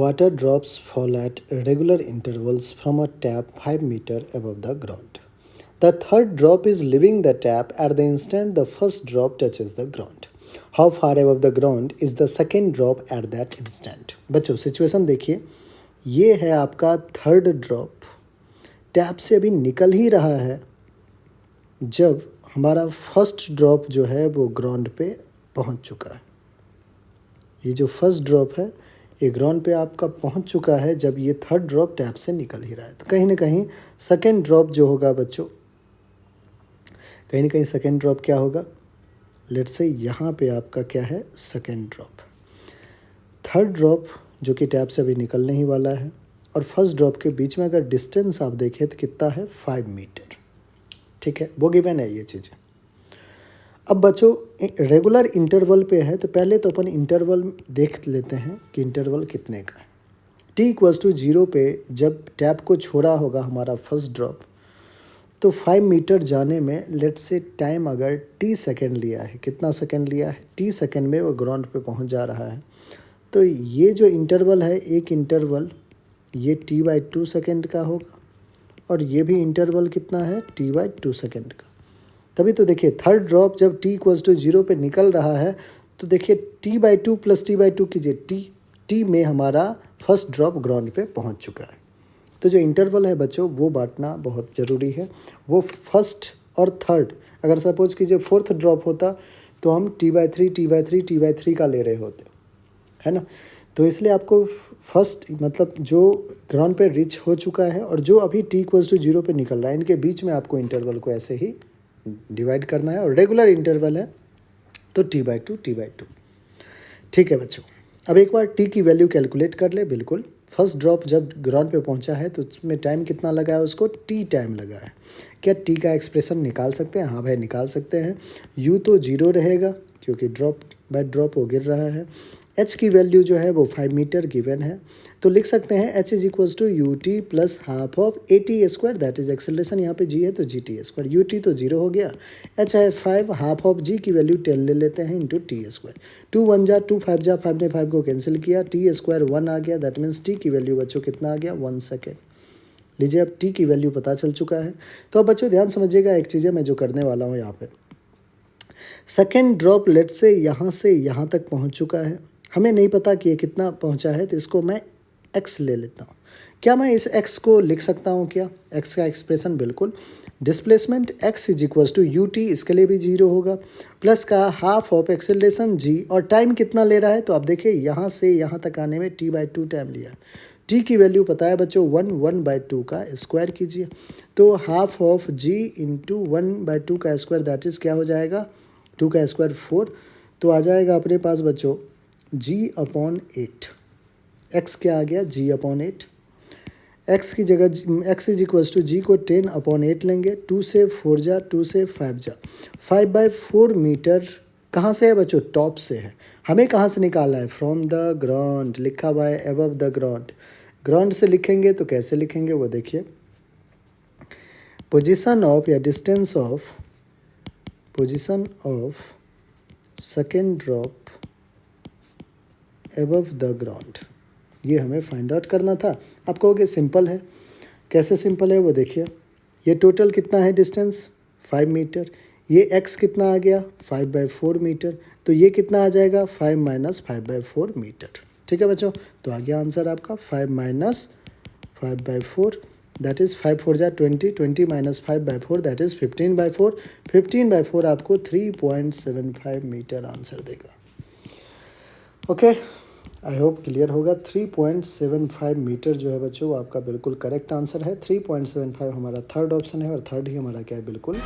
Water drops fall at regular intervals from a tap 5 meter above the ground. The third drop is leaving the tap at the instant the first drop touches the ground. How far above the ground is the second drop at that instant? बच्चों situation देखिए, ये है आपका third drop, tap से अभी निकल ही रहा है जब हमारा फर्स्ट ड्रॉप जो है वो ग्राउंड पे पहुंच चुका है। ये जो फर्स्ट ड्रॉप है ये ग्राउंड पे आपका पहुंच चुका है जब ये थर्ड ड्रॉप टैप से निकल ही रहा है। तो कहीं ना कहीं सेकेंड ड्रॉप जो होगा बच्चों, कहीं ना कहीं सेकेंड ड्रॉप क्या होगा, लेट्स से यहाँ पे आपका क्या है सेकेंड ड्रॉप। थर्ड ड्रॉप जो कि टैप से अभी निकलने ही वाला है और फर्स्ट ड्रॉप के बीच में अगर डिस्टेंस आप देखें तो कितना है 5 मीटर। ठीक है, वो गिवन है ये चीज़ें। अब बच्चों रेगुलर इंटरवल पे है तो पहले तो अपन इंटरवल देख लेते हैं कि इंटरवल कितने का है। t=0 पे जब टैप को छोड़ा होगा हमारा फर्स्ट ड्रॉप तो 5 मीटर जाने में लेट्स से टाइम अगर t सेकेंड लिया है, कितना सेकेंड लिया है, t सेकेंड में वो ग्राउंड पे पहुंच जा रहा है। तो ये जो इंटरवल है, एक इंटरवल ये t/2 सेकेंड का होगा और ये भी इंटरवल कितना है t/2 सेकेंड का। तभी तो देखिए थर्ड ड्रॉप जब t=0 पे निकल रहा है तो देखिए t/2 प्लस t/2 कीजिए, t में हमारा फर्स्ट ड्रॉप ग्राउंड पे पहुंच चुका है। तो जो इंटरवल है बच्चों वो बांटना बहुत ज़रूरी है। वो फर्स्ट और थर्ड, अगर सपोज कीजिए फोर्थ ड्रॉप होता तो हम t/3 का ले रहे होते, है ना। तो इसलिए आपको फर्स्ट मतलब जो ग्राउंड पे रिच हो चुका है और जो अभी t=0 पे निकल रहा है, इनके बीच में आपको इंटरवल को ऐसे ही डिवाइड करना है और रेगुलर इंटरवल है तो t/2। ठीक है बच्चों, अब एक बार t की वैल्यू कैलकुलेट कर ले। बिल्कुल, फर्स्ट ड्रॉप जब ग्राउंड पे पहुंचा है तो उसमें टाइम कितना लगा है, उसको t टाइम लगा है। क्या t का एक्सप्रेशन निकाल सकते हैं? हाँ भाई निकाल सकते हैं। u तो 0 रहेगा क्योंकि ड्रॉप बाय ड्रॉप वो गिर रहा है। h की वैल्यू जो है वो 5 मीटर गिवन है, तो लिख सकते हैं h=ut plus half of at², that is acceleration. यहाँ पे g है तो gt², ut तो 0 हो गया, h है 5, हाफ ऑफ g की वैल्यू 10 ले लेते हैं इंटू t²। 2 1 जा 2, 5 जा 5 ने 5 को कैंसिल किया, t² 1 आ गया, दैट मीन्स t की वैल्यू बच्चों कितना आ गया 1 सेकेंड। लीजिए अब t की वैल्यू पता चल चुका है। तो अब बच्चों ध्यान समझिएगा एक चीज़ है मैं जो करने वाला हूँ यहाँ पे, सेकेंड ड्रॉप लेट से यहाँ तक पहुँच चुका है, हमें नहीं पता कि ये कितना पहुंचा है तो इसको मैं x ले लेता हूँ। क्या मैं इस x को लिख सकता हूँ क्या, x का एक्सप्रेशन? बिल्कुल, डिस्प्लेसमेंट x=ut, इसके लिए भी 0 होगा, प्लस का हाफ ऑफ एक्सेलरेशन g और टाइम कितना ले रहा है। तो आप देखिए यहाँ से यहाँ तक आने में t/2 टाइम लिया है। t की वैल्यू पता है बच्चों 1/2 का स्क्वायर कीजिए, तो हाफ ऑफ g इंटू 1/2 का स्क्वायर दैट इज़ क्या हो जाएगा 2 का स्क्वायर 4। तो आ जाएगा अपने पास बच्चों g/8। x क्या आ गया g/8। x की जगह x=g को 10/8 लेंगे, 2 से 4 जा 2 से 5 जा 5/4 मीटर कहाँ से है बच्चों, टॉप से है। हमें कहाँ से निकालना है, फ्रॉम द ग्राउंड, लिखा हुआ है अबव द ग्राउंड। ग्राउंड से लिखेंगे तो कैसे लिखेंगे वो देखिए, पोजीशन ऑफ या distance of second drop above the ground, ये हमें फाइंड आउट करना था। आप कहोगे सिंपल है, कैसे सिंपल है वो देखिए, ये टोटल कितना है डिस्टेंस 5 मीटर, ये x कितना आ गया 5/4 मीटर, तो ये कितना आ जाएगा 5 - 5/4 मीटर। ठीक है बच्चों, तो आ गया आंसर आपका 5 - 5/4, दैट इज़ 5 4 जा 20, 20 - 5/4 दैट इज़ 15/4, 15/4 आपको 3.75 मीटर आंसर देगा। ओके, आई होप क्लियर होगा। 3.75 मीटर जो है बच्चों वो आपका बिल्कुल करेक्ट आंसर है। 3.75 हमारा थर्ड ऑप्शन है और थर्ड ही हमारा क्या है बिल्कुल